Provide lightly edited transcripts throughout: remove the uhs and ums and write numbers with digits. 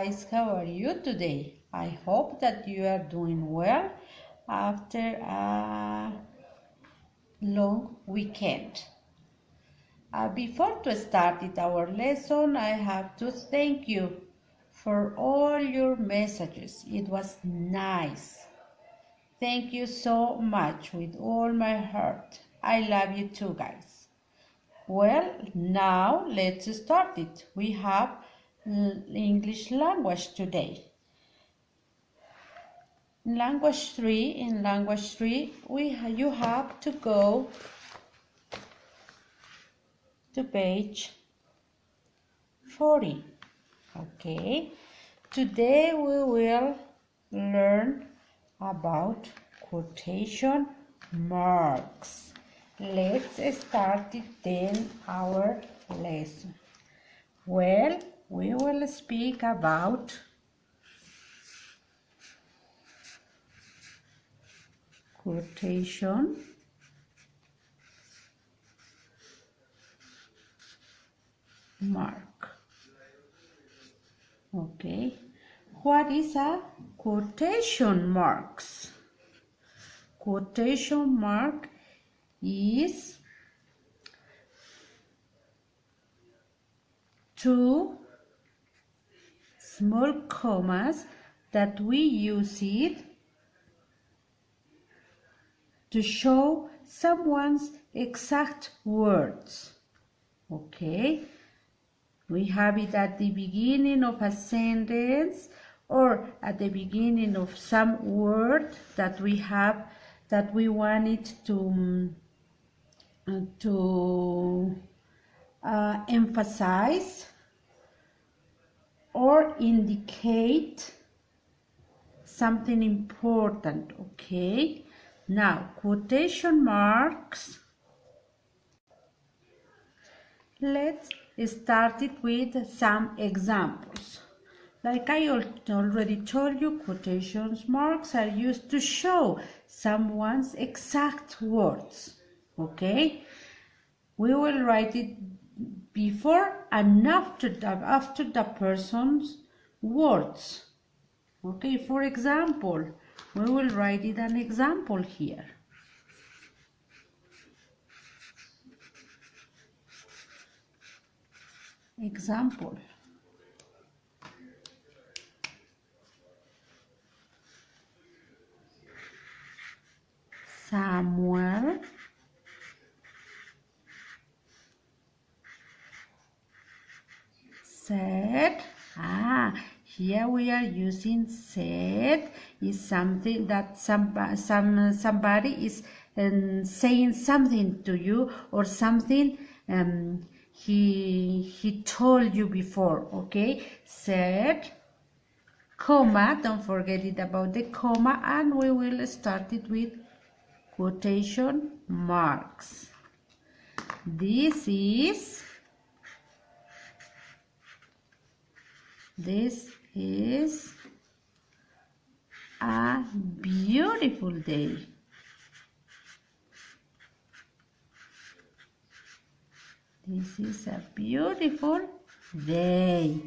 guys, how are you today? I hope that you are doing well after a long weekend. Before to start our lesson, I have to thank you for all your messages. It was nice. Thank you so much with all my heart. I love you too, guys. Well, now let's start it. We have English language today. In language 3, you have to go to page 40. Okay. Today we will learn about quotation marks. Let's start it then our lesson. Well, we will speak about quotation mark. Okay. What is a quotation marks? Quotation mark is two small commas that we use it to show someone's exact words. Okay, we have it at the beginning of a sentence or at the beginning of some word that we have that we want it to emphasize or indicate something important. Okay, now quotation marks, let's start it with some examples. Like I already told you, quotation marks are used to show someone's exact words. Okay, we will write it before and after the person's words. Okay, for example, we will write it an example here. Example. Samuel said, here we are using said is something that somebody is saying something to you or something he told you before. Okay, said, comma, don't forget it about the comma, and we will start it with quotation marks. This is a beautiful day. This is a beautiful day.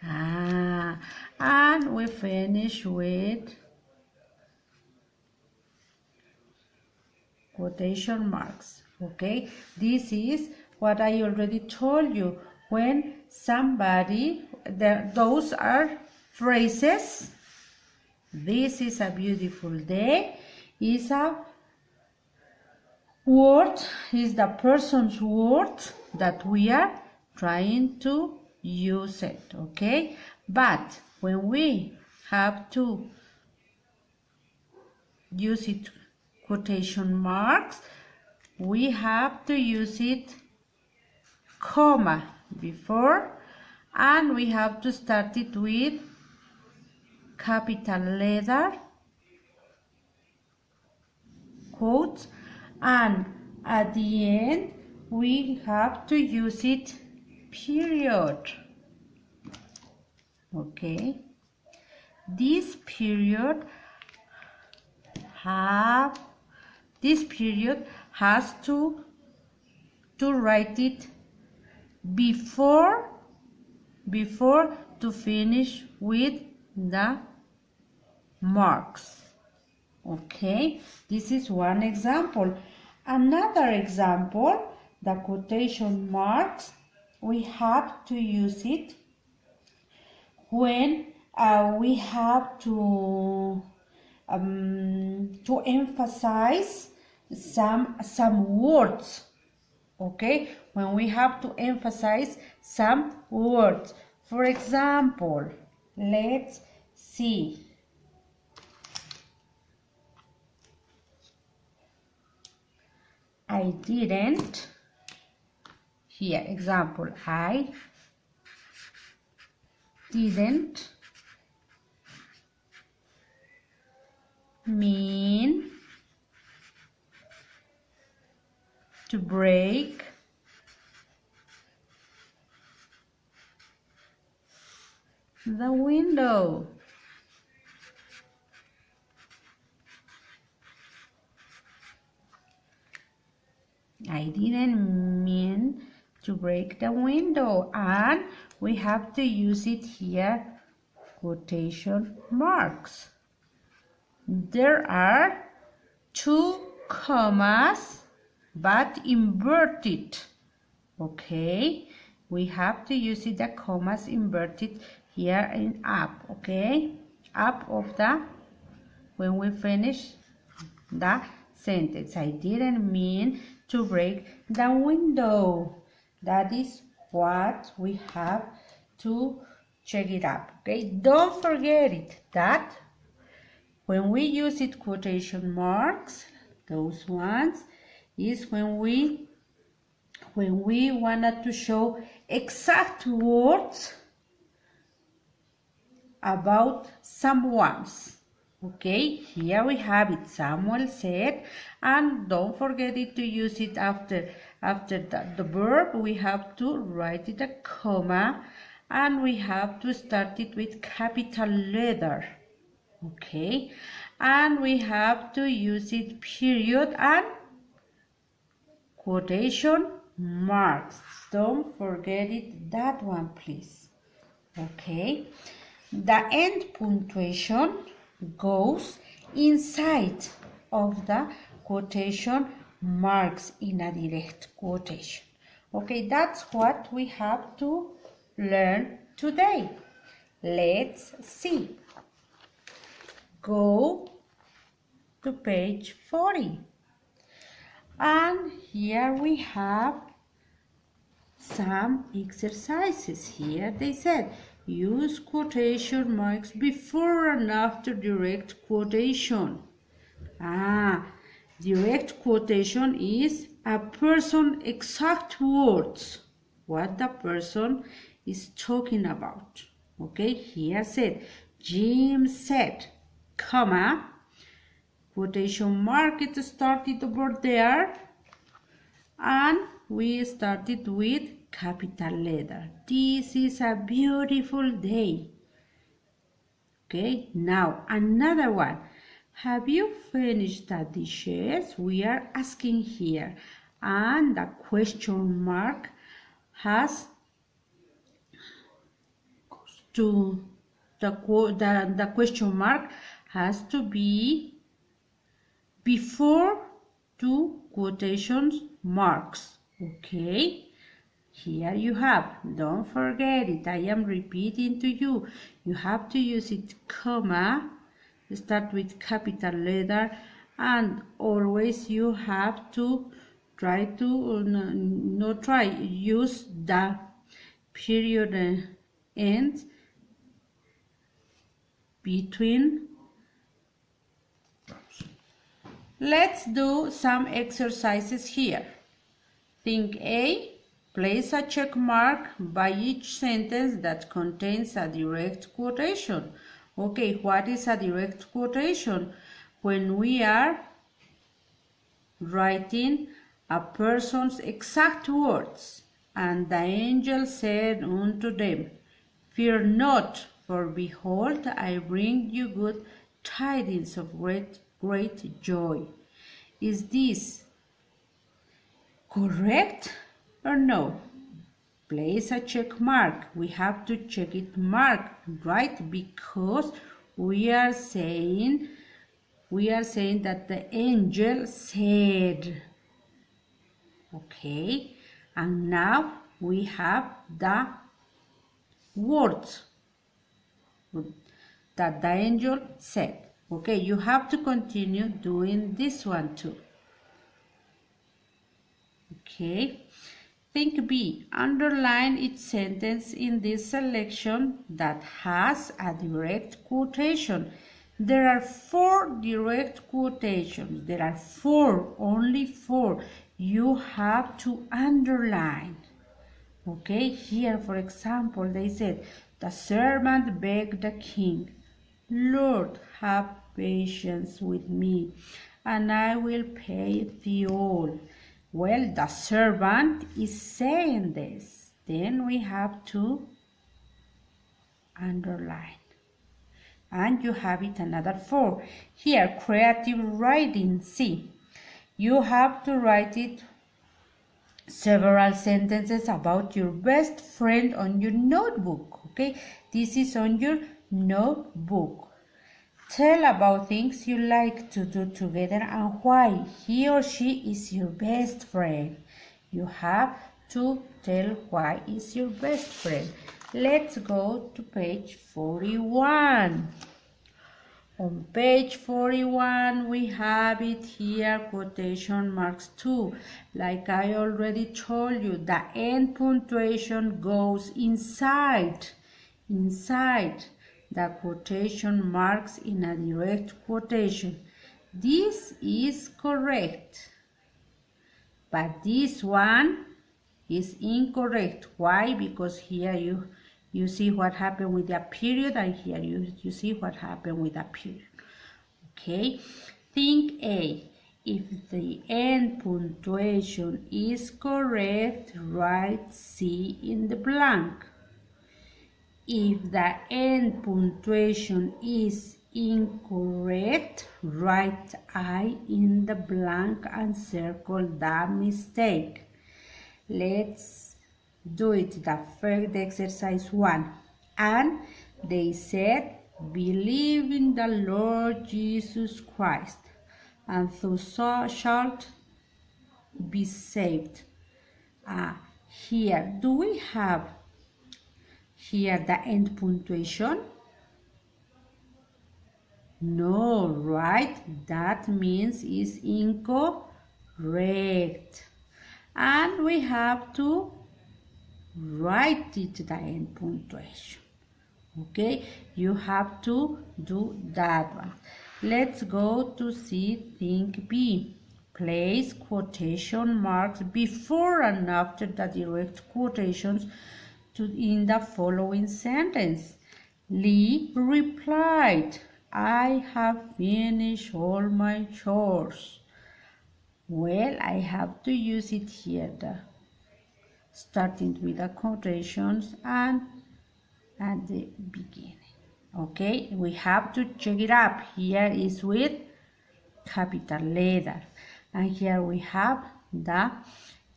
And we finish with quotation marks. Okay, this is what I already told you. When somebody, those are phrases. This is a beautiful day is a word, is the person's word that we are trying to use it. Okay, but when we have to use it quotation marks, we have to use it comma before, and we have to start it with capital letter quotes, and at the end we have to use it period. Okay, this period has to write it before to finish with the marks. Okay, this is one example. Another example, the quotation marks, we have to use it when we have to emphasize some words. Okay, when we have to emphasize some words. For example, let's see. I didn't. Here, example, I didn't mean to break the window. I didn't mean to break the window, and we have to use it here, quotation marks. There are 2 commas but inverted. Okay, we have to use it, the commas inverted here in up. Okay, up of the, when we finish the sentence. I didn't mean to break the window. That is what we have to check it up. Okay, don't forget it, that when we use it quotation marks, those ones, is when we wanted to show exact words about someone's. Okay, here we have it, Samuel said, and don't forget it to use it after the verb. We have to write it a comma, and we have to start it with capital letter. Okay, and we have to use it period and quotation marks. Don't forget it, that one, please. Okay, the end punctuation goes inside of the quotation marks in a direct quotation. Okay, that's what we have to learn today. Let's see. Go to page 40. And here we have some exercises. Here they said, use quotation marks before and after direct quotation. Direct quotation is a person's exact words, what the person is talking about. Okay, here said, Jim said, comma, quotation mark, it started over there, and we started with capital letter. This is a beautiful day. Okay, now another one. Have you finished the dishes? We are asking here, and the question mark has to the question mark has to be before 2 quotation marks. Okay, here you have, don't forget it, I am repeating to you, you have to use it, comma, start with capital letter, and always you have to try to use the period end between. Let's do some exercises here. Think A, place a check mark by each sentence that contains a direct quotation. Okay, what is a direct quotation? When we are writing a person's exact words, and the angel said unto them, fear not, for behold, I bring you good tidings of great joy. Is this correct or no? place a check mark. We have to check it mark, right? Because we are saying that the angel said. Okay, and now we have the words that the angel said. Okay, you have to continue doing this one too. Okay, think B. Underline each sentence in this selection that has a direct quotation. There are 4 direct quotations. There are 4, only 4. You have to underline. Okay, here for example, they said, the servant begged the king, Lord, have patience with me, and I will pay thee all. Well, the servant is saying this. Then we have to underline. And you have it another 4. Here, creative writing. See, you have to write it several sentences about your best friend on your notebook. Okay, this is on your notebook. Tell about things you like to do together and why he or she is your best friend. You have to tell why is your best friend. Let's go to page 41. On page 41, we have it here, quotation marks 2. Like I already told you, the end punctuation goes inside the quotation marks in a direct quotation. This is correct, but this one is incorrect. Why? Because here you see what happened with the period, and here you see what happened with the period. Okay, think A. If the end punctuation is correct, write C in the blank. If the end punctuation is incorrect, write I in the blank and circle the mistake. Let's do it. The first exercise 1. And they said, believe in the Lord Jesus Christ, and thou shalt be saved. Here, do we have here the end punctuation? No, right? That means it's incorrect. And we have to write it the end punctuation. Okay, you have to do that one. Let's go to see think B. Place quotation marks before and after the direct quotations in the following sentence. Lee replied, I have finished all my chores. Well, I have to use it here, starting with the quotations and at the beginning. Okay, we have to check it up. Here is with capital letter, and here we have the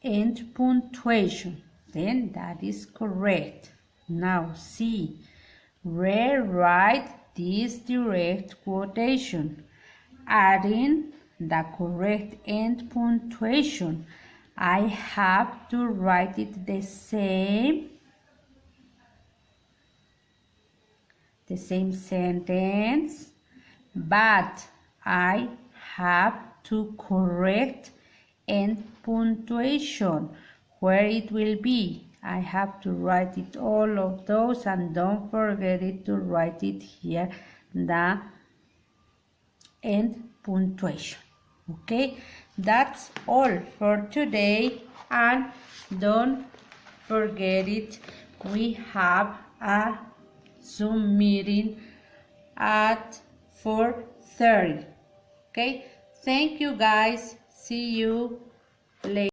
end punctuation. Then that is correct. Now C. Rewrite this direct quotation, adding the correct end punctuation. I have to write it the same sentence, but I have to correct end punctuation. Where it will be, I have to write it all of those, and don't forget it to write it here, the end punctuation. Okay, that's all for today, and don't forget it, we have a Zoom meeting at 4:30. Okay, thank you guys, see you later.